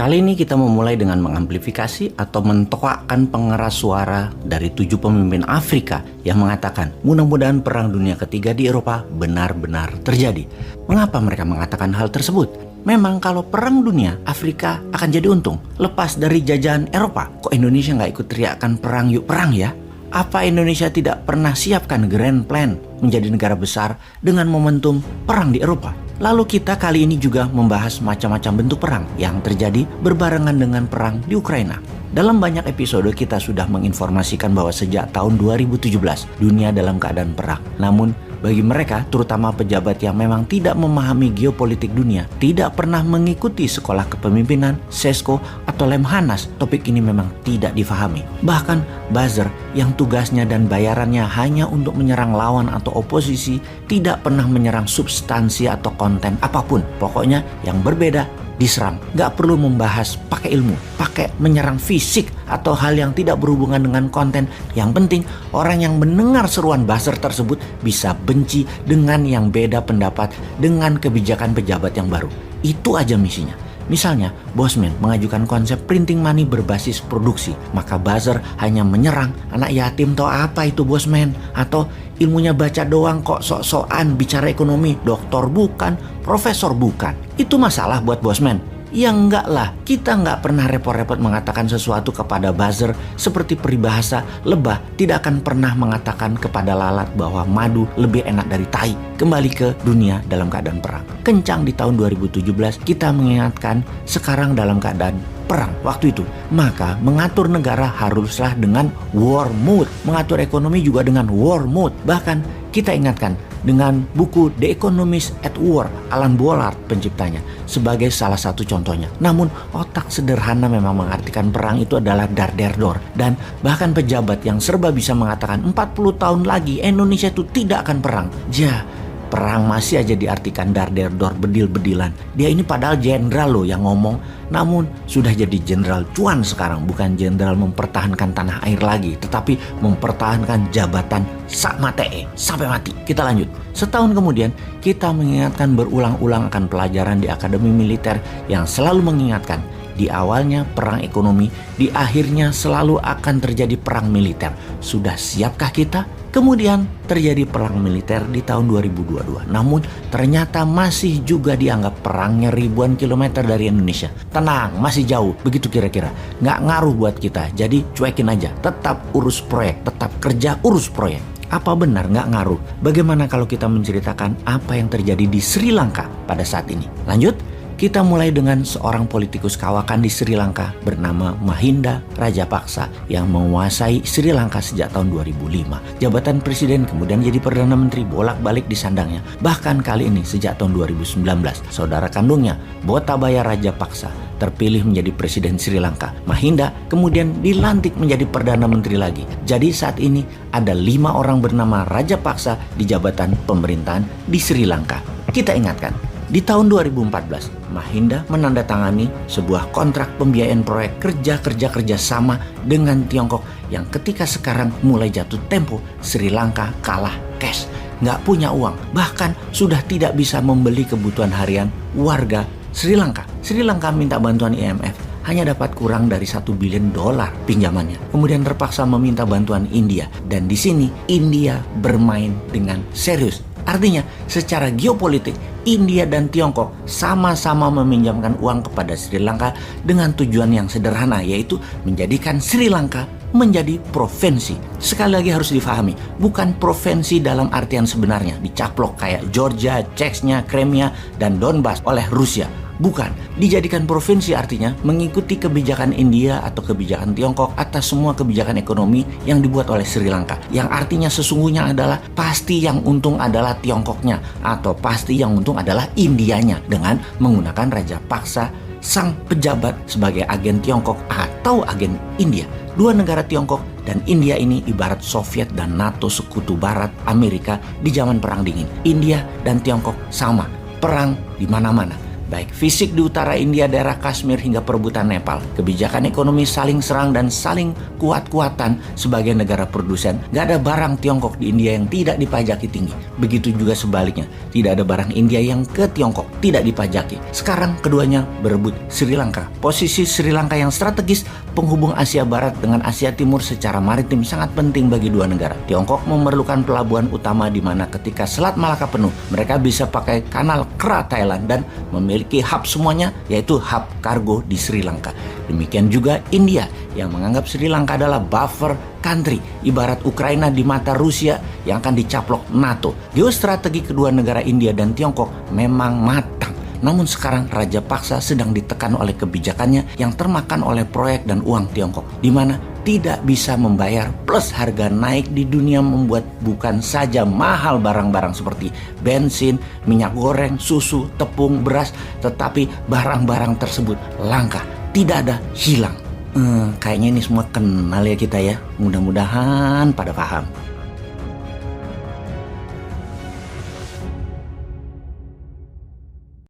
Kali ini kita memulai dengan mengamplifikasi atau mentoakkan pengeras suara dari 7 pemimpin Afrika yang mengatakan mudah-mudahan Perang Dunia Ketiga di Eropa benar-benar terjadi. Mengapa mereka mengatakan hal tersebut? Memang kalau perang dunia, Afrika akan jadi untung. Lepas dari jajahan Eropa, kok Indonesia nggak ikut teriakan perang yuk perang ya? Apa Indonesia tidak pernah siapkan grand plan menjadi negara besar dengan momentum perang di Eropa? Lalu kita kali ini juga membahas macam-macam bentuk perang yang terjadi berbarengan dengan perang di Ukraina. Dalam banyak episode kita sudah menginformasikan bahwa sejak tahun 2017 dunia dalam keadaan perang. Namun bagi mereka, terutama pejabat yang memang tidak memahami geopolitik dunia, tidak pernah mengikuti sekolah kepemimpinan, SESCO, atau Lemhanas, topik ini memang tidak difahami. Bahkan buzzer yang tugasnya dan bayarannya hanya untuk menyerang lawan atau oposisi, tidak pernah menyerang substansi atau konten apapun. Pokoknya yang berbeda diserang. Gak perlu membahas pakai ilmu, pakai menyerang fisik atau hal yang tidak berhubungan dengan konten. Yang penting orang yang mendengar seruan buzzer tersebut bisa benci dengan yang beda pendapat dengan kebijakan pejabat yang baru. Itu aja misinya. Misalnya, Bosman mengajukan konsep printing money berbasis produksi, maka buzzer hanya menyerang anak yatim. Tahu apa itu Bosman? Atau ilmunya baca doang kok sok-sokan bicara ekonomi, doktor bukan, profesor bukan. Itu masalah buat Bosman? Ya enggak lah, kita enggak pernah repot-repot mengatakan sesuatu kepada buzzer seperti peribahasa lebah tidak akan pernah mengatakan kepada lalat bahwa madu lebih enak dari tai. Kembali ke dunia dalam keadaan perang. Kencang di tahun 2017 kita mengingatkan sekarang dalam keadaan perang waktu itu. Maka mengatur negara haruslah dengan war mode. Mengatur ekonomi juga dengan war mode. Bahkan kita ingatkan dengan buku The Economist at War, Alan Bollard penciptanya, sebagai salah satu contohnya. Namun otak sederhana memang mengartikan perang itu adalah dar der dor. Dan bahkan pejabat yang serba bisa mengatakan 40 tahun lagi Indonesia itu tidak akan perang. Perang masih aja diartikan dar der dor, bedil-bedilan. Dia ini padahal jenderal loh yang ngomong, namun sudah jadi jenderal cuan sekarang. Bukan jenderal mempertahankan tanah air lagi, tetapi mempertahankan jabatan sak matee sampai mati. Kita lanjut. Setahun kemudian kita mengingatkan berulang-ulang akan pelajaran di Akademi Militer yang selalu mengingatkan di awalnya perang ekonomi, di akhirnya selalu akan terjadi perang militer. Sudah siapkah kita? Kemudian terjadi perang militer di tahun 2022. Namun ternyata masih juga dianggap perangnya ribuan kilometer dari Indonesia. Tenang, masih jauh. Begitu kira-kira. Nggak ngaruh buat kita. Jadi cuekin aja. Tetap urus proyek. Tetap kerja urus proyek. Apa benar nggak ngaruh? Bagaimana kalau kita menceritakan apa yang terjadi di Sri Lanka pada saat ini? Lanjut. Kita mulai dengan seorang politikus kawakan di Sri Lanka bernama Mahinda Rajapaksa yang menguasai Sri Lanka sejak tahun 2005. Jabatan presiden kemudian jadi Perdana Menteri bolak-balik disandangnya. Bahkan kali ini sejak tahun 2019, saudara kandungnya Gotabaya Rajapaksa terpilih menjadi presiden Sri Lanka. Mahinda kemudian dilantik menjadi Perdana Menteri lagi. Jadi saat ini ada 5 orang bernama Rajapaksa di jabatan pemerintahan di Sri Lanka. Kita ingatkan, di tahun 2014, Mahinda menandatangani sebuah kontrak pembiayaan proyek kerja sama dengan Tiongkok yang ketika sekarang mulai jatuh tempo, Sri Lanka kalah cash. Nggak punya uang, bahkan sudah tidak bisa membeli kebutuhan harian warga Sri Lanka. Sri Lanka minta bantuan IMF, hanya dapat kurang dari $1 billion pinjamannya. Kemudian terpaksa meminta bantuan India. Dan di sini India bermain dengan serius. Artinya secara geopolitik India dan Tiongkok sama-sama meminjamkan uang kepada Sri Lanka dengan tujuan yang sederhana, yaitu menjadikan Sri Lanka menjadi provinsi. Sekali lagi harus difahami, bukan provinsi dalam artian sebenarnya dicaplok kayak Georgia, Chechnya, Crimea, dan Donbas oleh Rusia. Bukan, dijadikan provinsi artinya mengikuti kebijakan India atau kebijakan Tiongkok atas semua kebijakan ekonomi yang dibuat oleh Sri Lanka. Yang artinya sesungguhnya adalah pasti yang untung adalah Tiongkoknya atau pasti yang untung adalah Indianya dengan menggunakan Rajapaksa sang pejabat sebagai agen Tiongkok atau agen India. Dua negara Tiongkok dan India ini ibarat Soviet dan NATO sekutu barat Amerika di zaman Perang Dingin. India dan Tiongkok sama, perang di mana-mana. baik fisik di utara India, daerah Kashmir hingga perebutan Nepal. Kebijakan ekonomi saling serang dan saling kuat-kuatan sebagai negara produsen. Gak ada barang Tiongkok di India yang tidak dipajaki tinggi. Begitu juga sebaliknya, tidak ada barang India yang ke Tiongkok tidak dipajaki. Sekarang keduanya berebut Sri Lanka. Posisi Sri Lanka yang strategis, penghubung Asia Barat dengan Asia Timur secara maritim sangat penting bagi dua negara. Tiongkok memerlukan pelabuhan utama di mana ketika Selat Malaka penuh, mereka bisa pakai kanal Kra Thailand dan memiliki hub semuanya, yaitu hub kargo di Sri Lanka. Demikian juga India yang menganggap Sri Lanka adalah buffer country, ibarat Ukraina di mata Rusia yang akan dicaplok NATO. Geostrategi kedua negara India dan Tiongkok memang matang. Namun sekarang Raja Paksa sedang ditekan oleh kebijakannya yang termakan oleh proyek dan uang Tiongkok, di mana tidak bisa membayar plus harga naik di dunia membuat bukan saja mahal barang-barang seperti bensin, minyak goreng, susu, tepung, beras, tetapi barang-barang tersebut langka, tidak ada, hilang. Kayaknya ini semua kenal ya kita ya. Mudah-mudahan pada paham.